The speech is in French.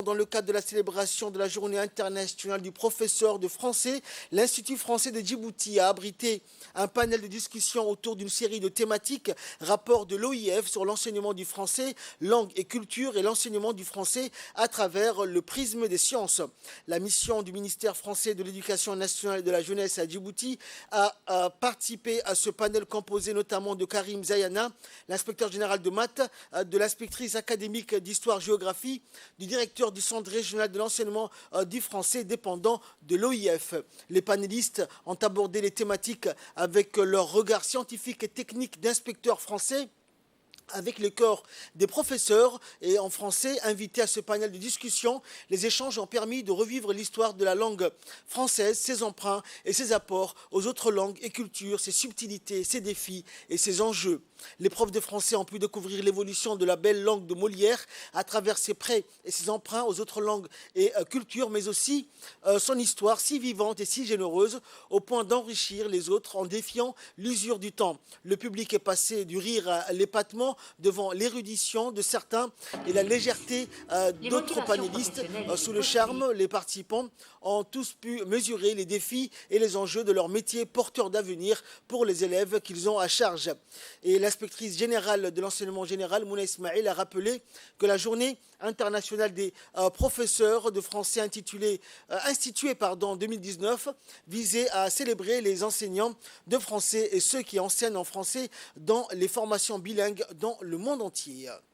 dans le cadre de la célébration de la Journée internationale du professeur de français, l'Institut français de Djibouti a abrité un panel de discussion autour d'une série de thématiques, rapport de l'OIF sur l'enseignement du français, langue et culture et l'enseignement du français à travers le prisme des sciences. La mission du ministère français de l'Éducation nationale et de la jeunesse à Djibouti a participé à ce panel composé notamment de Karim Zayana, l'inspecteur général de maths, de l'inspectrice académique d'histoire-géographie, du directeur du centre régional de l'enseignement du français dépendant de l'OIF. Les panélistes ont abordé les thématiques avec leur regard scientifique et technique d'inspecteurs français, avec le corps des professeurs et en français invités à ce panel de discussion. Les échanges ont permis de revivre l'histoire de la langue française, ses emprunts et ses apports aux autres langues et cultures, ses subtilités, ses défis et ses enjeux. Les profs de français ont pu découvrir l'évolution de la belle langue de Molière à travers ses prêts et ses emprunts aux autres langues et cultures, mais aussi son histoire si vivante et si généreuse au point d'enrichir les autres en défiant l'usure du temps. Le public est passé du rire à l'épatement devant l'érudition de certains et la légèreté d'autres panélistes. Sous le charme, les participants ont tous pu mesurer les défis et les enjeux de leur métier porteur d'avenir pour les élèves qu'ils ont à charge. Et l'inspectrice générale de l'enseignement général, Mouna Ismail, a rappelé que la journée internationale des professeurs de français instituée en 2019 visait à célébrer les enseignants de français et ceux qui enseignent en français dans les formations bilingues dans le monde entier.